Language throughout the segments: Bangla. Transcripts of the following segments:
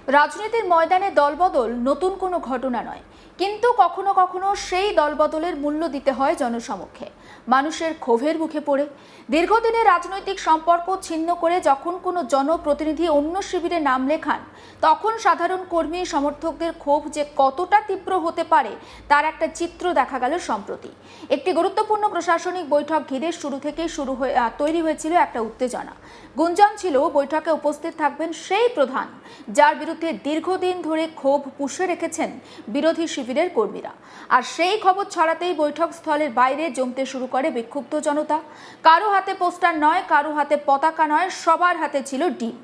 রাজনীতির ময়দানে দলবদল নতুন কোনো ঘটনা নয়, কিন্তু কখনো কখনো সেই দলবদলের মূল্য দিতে হয় জনসমক্ষে, মানুষের ক্ষোভের মুখে পড়ে। দীর্ঘদিনের রাজনৈতিক সম্পর্ক ছিন্ন করে যখন কোনো জনপ্রতিনিধি অন্য শিবিরে নাম লেখান, তখন সাধারণ কর্মী সমর্থকদের ক্ষোভ যে কতটা তীব্র হতে পারে তার একটা চিত্র দেখা গেল সম্প্রতি। একটি গুরুত্বপূর্ণ প্রশাসনিক বৈঠক ঘিরে শুরু থেকেই তৈরি হয়েছিল একটা উত্তেজনা। গুঞ্জন ছিল বৈঠকে উপস্থিত থাকবেন সেই প্রধান যার বিরুদ্ধে দীর্ঘদিন ধরে ক্ষোভ পুষে রেখেছেন বিরোধী শিবিরের কর্মীরা। আর সেই খবর ছড়াতেই বৈঠক স্থলের বাইরে জমতে শুরু করে বিক্ষুব্ধ জনতা। কারো হাতে পোস্টার নয়, কারো হাতে পতাকা নয়, সবার হাতে ছিল ডিম।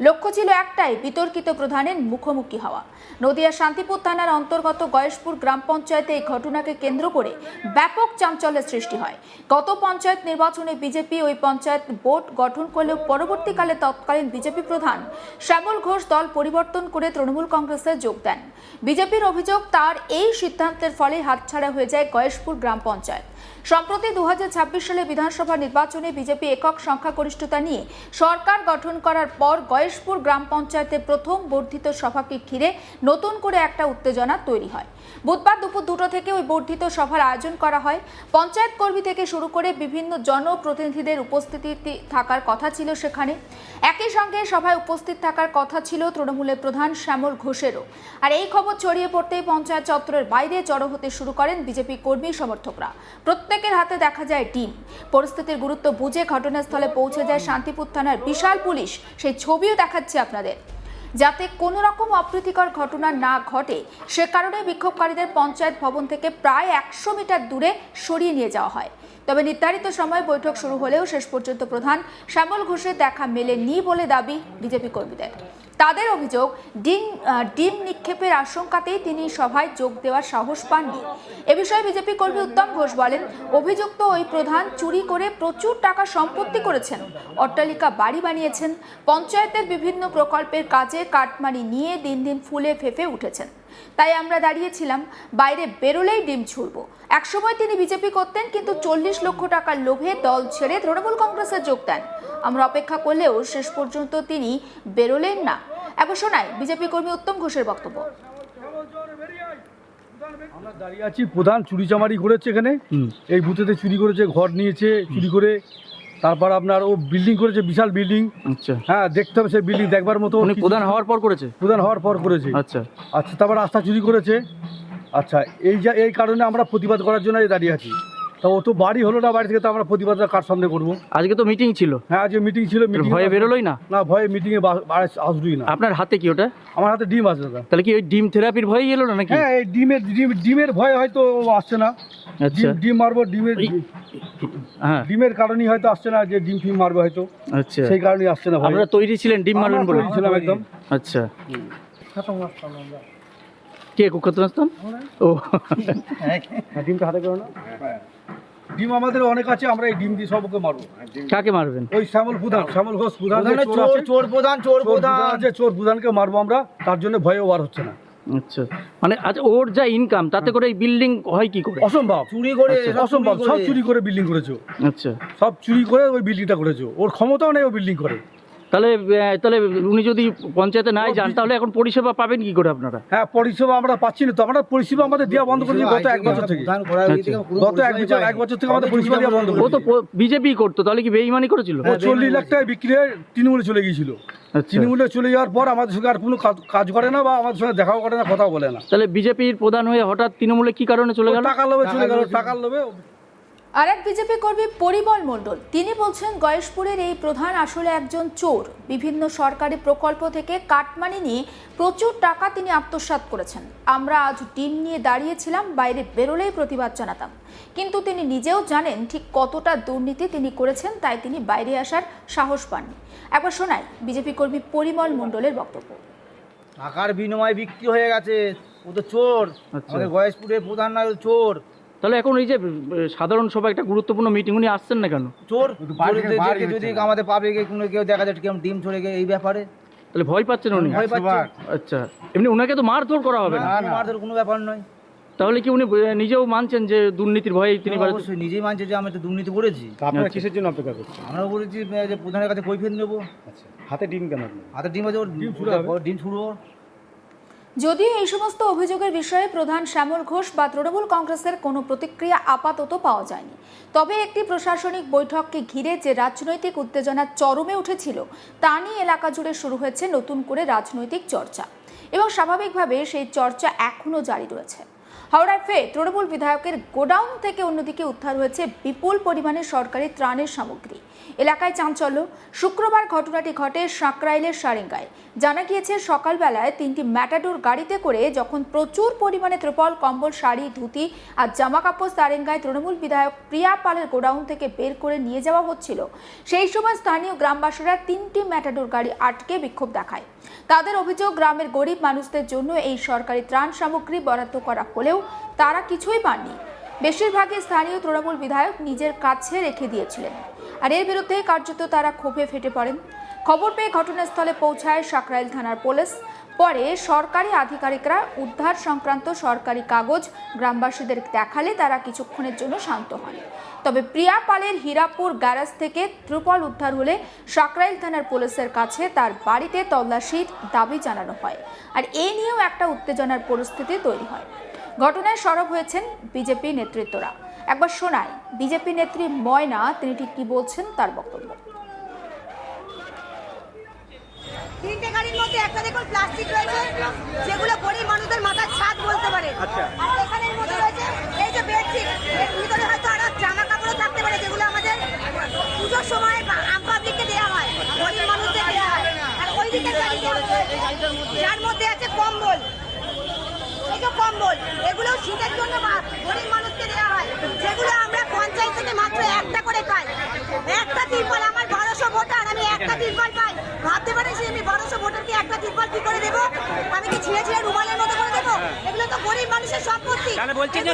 লক্ষ্য ছিল একটাই, বিতর্কিত প্রধানের মুখোমুখি হওয়া। নদিয়া শান্তিপুর থানার অন্তর্গত গয়েশপুর গ্রাম পঞ্চায়েতে এই ঘটনাকে কেন্দ্র করে ব্যাপক চাঞ্চল্যের সৃষ্টি হয়। গত পঞ্চায়েত নির্বাচনে বিজেপি ওই পঞ্চায়েত বোর্ড গঠন করলেও পরবর্তীকালে তৎকালীন বিজেপি প্রধান শ্যামল ঘোষ দল পরিবর্তন করে তৃণমূল কংগ্রেসে যোগ দেন। বিজেপির অভিযোগ, তার এই সিদ্ধান্তের ফলে হাতছাড়া হয়ে যায় গয়েশপুর গ্রাম পঞ্চায়েত। সম্প্রতি 2026 সালে বিধানসভা নির্বাচনে বিজেপি একক সংখ্যাগরিষ্ঠতা নিয়ে সরকার গঠন করার পর গয়েশপুর গ্রাম পঞ্চায়েতে প্রথম বর্ধিত সভাকে ঘিরে নতুন করে একটা উত্তেজনা তৈরি হয়। বুধবার দুপুর 2টা থেকে ওই বর্ধিত সভার আয়োজন করা হয়। পঞ্চায়েত কর্মী থেকে শুরু করে বিভিন্ন জনপ্রতিনিধিদের উপস্থিতি থাকার কথা ছিল সেখানে। একই সঙ্গে সভায় উপস্থিত থাকার কথা ছিল তৃণমূলের প্রধান শ্যামল ঘোষেরও। আর এই খবর ছড়িয়ে পড়তেই পঞ্চায়েত চত্বরের বাইরে জড়ো হতে শুরু করেন বিজেপি কর্মী সমর্থকরা। প্রত্যেকের হাতে দেখা যায় ডিম। পরিস্থিতির গুরুত্ব বুঝে ঘটনাস্থলে পৌঁছে যায় শান্তিপুর থানার বিশাল পুলিশ। সেই ছবিও দেখাচ্ছে আপনাদের। যাতে কোনো রকম অপ্রীতিকর ঘটনা না ঘটে সে কারণে বিক্ষোভকারীদের পঞ্চায়েত ভবন থেকে প্রায় 100 মিটার দূরে সরিয়ে নিয়ে যাওয়া হয়। তবে নির্ধারিত সময় বৈঠক শুরু হলেও শেষ পর্যন্ত প্রধান শ্যামল ঘোষের দেখা মেলেনি বলে দাবি বিজেপি কর্মীদের। তাদের অভিযোগ, ডিম নিক্ষেপের আশঙ্কাতেই তিনি সভায় যোগ দেওয়ার সাহস পাননি। এ বিষয়ে বিজেপি কর্মী উত্তম ঘোষ বলেন, অভিযুক্ত ওই প্রধান চুরি করে প্রচুর টাকা সম্পত্তি করেছেন, অট্টালিকা বাড়ি বানিয়েছেন, পঞ্চায়েতের বিভিন্ন প্রকল্পের কাজে কাটমানি নিয়ে দিন দিন ফুলে ফেঁপে উঠেছেন। তাই আমরা দাঁড়িয়েছিলাম, বাইরে বেরোলেই ডিম ছুড়ব। একসময় তিনি বিজেপি করতেন, কিন্তু 40 লক্ষ টাকার লোভে দল ছেড়ে তৃণমূল কংগ্রেসে যোগ দেন। আমরা অপেক্ষা করলেও শেষ পর্যন্ত তিনি বেরোলেন না। একবার শোনায় বিজেপি কর্মী উত্তম ঘোষের বক্তব্য। আমরা দাঁড়িয়ে আছি, প্রধান চুরি চামারি করেছে এখানে, এই বুথেতে চুরি করেছে, ঘর নিয়েছে চুরি করে, তারপর আপনার ও বিল্ডিং করেছে, বিশাল বিল্ডিং। আচ্ছা, হ্যাঁ, দেখতে হবে সেই বিল্ডিং দেখবার মতো। প্রধান হওয়ার পর করেছে? প্রধান হওয়ার পর করেছে। আচ্ছা আচ্ছা, তারপর রাস্তা চুরি করেছে। আচ্ছা, এই কারণে আমরা প্রতিবাদ করার জন্য দাঁড়িয়ে আছি। তা ও তো বাড়ি হলো না, বাড়ি থেকে তো আমরা প্রতিবাদটা কার সামনে করবো? আজকে তো মিটিং ছিল। হ্যাঁ, আজকে মিটিং ছিল। ভয়ে বেরোলোই না? না, ভয়ে মিটিংয়ে আসবই না। আপনার হাতে কি ওটা? আমার হাতে ডিম আছে দাদা। তাহলে কি ওই ডিম থেরাপির ভয়ে এলো না নাকি? হ্যাঁ, এই ডিমের ভয়ে হয়তো আসছে না। আচ্ছা, ডিম মারবো, হ্যাঁ, ডিমের কারণেই হয়তো আসছে না, যে ডিম ফিম মারবে হয়তো, আচ্ছা, সেই কারণেই আসছে না। আপনারা তৈরি ছিলেন ডিম মারবেন বলে? ছিলাম একদম। আচ্ছা, কে কুখ্যাত নাস্তান? ও ডিমটা হাতে করো না। ডিম আমাদের অনেক আছে, আমরা এই ডিম দিয়ে সবকে মারবো। কাকে মারবেন? ওই শ্যামল ঘোষ প্রধান, চোর প্রধান আছে, চোর প্রধানকে মারবো আমরা। তার জন্য ভয়ে ওয়ার হচ্ছে না। আচ্ছা, মানে আচ্ছা, ওর যা ইনকাম তাতে করে এই বিল্ডিং হয় কি করে? অসম্ভব, চুরি করে, অসম্ভব। সব চুরি করে বিল্ডিং করেছো। আচ্ছা, সব চুরি করে ওই বিল্ডিংটা করেছো। ওর ক্ষমতাও নেই ও বিল্ডিং করে। তাহলে উনি যদি পঞ্চায়েতে নাই যান, তাহলে এখন পরিষেবা পাবেন কি করে আপনারা? হ্যাঁ, পরিষেবা আমরা পাচ্ছি না তো। আমরা পরিষেবা আমাদের দেওয়া বন্ধ করেছি গত 1 বছর থেকে। গত 1 বছর থেকে আমাদের পরিষেবা দেওয়া বন্ধ ও করেছি। তো বিজেপি করতো, তাহলে কি বেইমানি করেছিল? ও 40 লাখ টাকা বিক্রি হয়ে তৃণমূলে চলে গিয়েছিল। আচ্ছা, তৃণমূলে চলে যাওয়ার পর আমাদের সঙ্গে আর কোনো কাজ করে না, বা আমাদের সঙ্গে দেখাও করে না, কথাও বলে না। তাহলে বিজেপির প্রধান হয়ে হঠাৎ তৃণমূলে কি কারণে চলে গেল? টাকার লোভে চলে গেল, টাকার লোভে। আর এক বিজেপি কর্মী পরিমল মণ্ডল, তিনি বলছেন, গয়েশপুরের এই প্রধান আসলে একজন চোর। বিভিন্ন সরকারি প্রকল্প থেকে কাটমানি নিয়ে প্রচুর টাকা তিনি আত্মসাৎ করেছেন। আমরা আজ ডিম নিয়ে দাঁড়িয়েছিলাম, বাইরে বেরোলেই প্রতিবাদ জানাতাম। কিন্তু তিনি নিজেও জানেন ঠিক কতটা দুর্নীতি তিনি করেছেন, তাই তিনি বাইরে আসার সাহস পাননি। একবার শোনাই বিজেপি কর্মী পরিমল মণ্ডলের বক্তব্য। টাকার বিনিময়ে বিক্রি হয়ে গেছে, ও তো চোর। আচ্ছা। আমাদের গয়েশপুরের প্রধান না চোর। তাহলে এখন এই যে সাধারণ সভা, একটা গুরুত্বপূর্ণ মিটিং, উনি আসছেন না কেন? চোর যদি আমাদের পাবলিকে কোনো কেউ দেখা যায় কেমন ডিম চলে গেছে এই ব্যাপারে, তাহলে ভয় পাচ্ছেন উনি? ভয় পাচ্ছে। আচ্ছা, এমনি ওনাকে তো মারধর করা হবে না? মারধর কোনো ব্যাপার নয়। তাহলে কি উনি নিজেও মানছেন যে দুর্নীতির ভয়ে তিনি? অবশ্যই নিজেই মানছে যে আমি তো দুর্নীতি করেছি। আপনারা কিসের জন্য অপেক্ষা করছেন? আমরা বলেছি যে প্রধানের কাছে কৈফিয়ত নেবো। হাতে ডিম কেন? হাতে ডিম আছে, ওর ডিম ছুড়বো। যদিও এই সমস্ত অভিযোগের বিষয়ে প্রধান শ্যামল ঘোষ বা তৃণমূল কংগ্রেসের কোনো প্রতিক্রিয়া আপাতত পাওয়া যায়নি, তবে একটি প্রশাসনিক বৈঠককে ঘিরে যে রাজনৈতিক উত্তেজনা চরমে উঠেছিল তা নিয়ে এলাকা জুড়ে শুরু হয়েছে নতুন করে রাজনৈতিক চর্চা, এবং স্বাভাবিকভাবে সেই চর্চা এখনও জারি রয়েছে। হাওড়ায় ফের তৃণমূল বিধায়কের গোডাউন থেকে অন্যদিকে উদ্ধার হয়েছে বিপুল পরিমাণে সরকারি ত্রাণের সামগ্রী। এলাকায় চাঞ্চল্য। শুক্রবার ঘটনাটি ঘটে সাঁকরাইলের সারেঙ্গায়। জানা গিয়েছে সকালবেলায় 3টি ম্যাটাডোর গাড়িতে করে যখন প্রচুর পরিমাণে ত্রিপল, কম্বল, শাড়ি, ধুতি আর জামাকাপড় সারেঙ্গায় তৃণমূল বিধায়ক প্রিয়া পালের গোডাউন থেকে বের করে নিয়ে যাওয়া হচ্ছিল, সেই সময় স্থানীয় গ্রামবাসীরা 3টি ম্যাটাডোর গাড়ি আটকে বিক্ষোভ দেখায়। তাদের অভিযোগ, গ্রামের গরিব মানুষদের জন্য এই সরকারি ত্রাণ সামগ্রী বরাদ্দ করা হলেও তারা কিছুই পাননি। বেশিরভাগই স্থানীয় তৃণমূল বিধায়ক নিজের কাছে রেখে দিয়েছিলেন, আর এর বিরুদ্ধে কার্যত তারা ক্ষোভে ফেটে পড়েন। খবর পেয়ে ঘটনাস্থলে পৌঁছায় সাঁকরাইল থানার পুলিশ। পরে সরকারি আধিকারিকরা উদ্ধার সংক্রান্ত সরকারি কাগজ গ্রামবাসীদের দেখালে তারা কিছুক্ষণের জন্য শান্ত হন। তবে প্রিয়া পালের হীরাপুর গ্যারেজ থেকে ত্রিপল উদ্ধার হলে সাঁকরাইল থানার পুলিশের কাছে তার বাড়িতে তল্লাশির দাবি জানানো হয়, আর এ নিয়েও একটা উত্তেজনার পরিস্থিতি তৈরি হয়। ঘটনায় সরব হয়েছেন বিজেপি নেতৃত্বরা। একবার শোনায় বিজেপি নেত্রী ময়না, তিনি ঠিক কি বলছেন তার বক্তব্য। 3টে গাড়ির মধ্যে একটা দেখুন প্লাস্টিক রয়েছে, যেগুলো গরিব মানুষদের মাথার ছাদ বলতে পারে। আর এখানের মধ্যে রয়েছে এই যে বেডশিট, এর ভিতরে হয়তো আরো জামা কাপড়ও থাকতে পারে, যেগুলো আমাদের পুজোর সময় আম পাবলিককে দেওয়া হয়, গরিব মানুষদের দেওয়া হয়। আর ওই দিকের যার মধ্যে আছে কম্বল, এই যে কম্বল, এগুলো শীতের জন্য গরিব মানুষকে দেওয়া হয়, যেগুলো আমরা পঞ্চায়েত থেকে মাত্র একটা করে পাই। একটা তিরপল, আমার 1200 ভোটার, আমি একটা তিরপল পাই। ভাবতে পারি আমি 1200 ভোটারকে একটা তিরপল কি করে দেবো? আমি কি ছিঁড়ে ছিঁড়ে রুমালের মতো করে দেবো? এগুলো তো গরিব মানুষের সম্পত্তি। তাহলে বলছি যে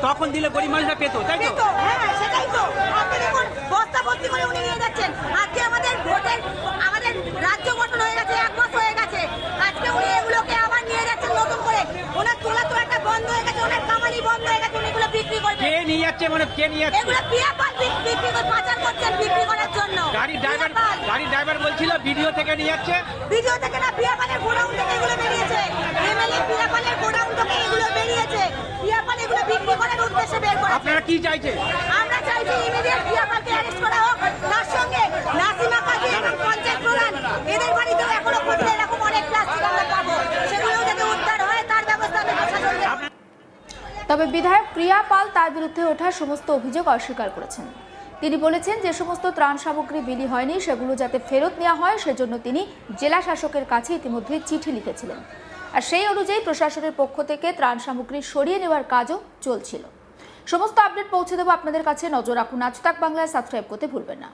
তখন দিলে গরিব মানুষরা পেতো, তাই তো? হ্যাঁ, সেটাই তো। আপনি দেখুন বস্তা ভর্তি করে উনি নিয়ে যাচ্ছেন। আজকে আমাদের রাজ্য গঠন হয়ে গেছে, 1 মাস হয়ে গেছে। আজকে উনি এগুলোকে আবার নিয়ে যাচ্ছেন নতুন করে। ওনার তোলা তো একটা বন্ধ হয়ে গেছে, ওনার কামানি বন্ধ হয়ে গেছে, উনি এগুলো বিক্রি করবেন। কে নিয়ে যাচ্ছে, মানে কে নিয়ে যাচ্ছে? এগুলো প্রিয়া পাল বিক্রি করে পাচার করছেন বিক্রি করার জন্য। গাড়ির ড্রাইভার বলছিল ভিডিও থেকে নিয়ে যাচ্ছে। ভিডিও থেকে না, প্রিয়া পালের গোডাউন থেকে এগুলো বেরিয়েছে। এমএলএ প্রিয়া পালের গোডাউন থেকে এগুলো বেরিয়েছে। প্রিয়া পাল এগুলো বিক্রি করার উদ্দেশ্যে বের করেছে। আপনারা কি চাইছেন? আমরা চাইছি ইমিডিয়েট প্রিয়া পালকে অ্যারেস্ট করা হোক। তার সঙ্গে নাসিমা কাজী এবং পঞ্চায়েত প্রধান, এদের বাড়িতেও এখনো খুঁজলে এরকম অনেক প্লাস্টিক আমরা পাবো, সেগুলোও যদি উদ্ধার হয় তার ব্যবস্থা আমি প্রশাসনকে। তবে বিধায়ক প্রিয়া পাল তার বিরুদ্ধে ওঠা সমস্ত অভিযোগ অস্বীকার করেছেন। তিনি বলেছেন, যে সমস্ত ত্রাণ সামগ্রী বিলি হয়নি সেগুলো যাতে ফেরত নেওয়া হয় সেজন্য তিনি জেলা শাসকের কাছে ইতিমধ্যে চিঠি লিখেছিলেন, আর সেই অনুযায়ী প্রশাসনের পক্ষ থেকে ত্রাণ সামগ্রী সরিয়ে নেওয়ার কাজও চলছিল। সমস্ত আপডেট পৌঁছে দেবো আপনাদের কাছে। নজর রাখুন আজ তাক বাংলায়, সাবস্ক্রাইব করতে ভুলবেন না।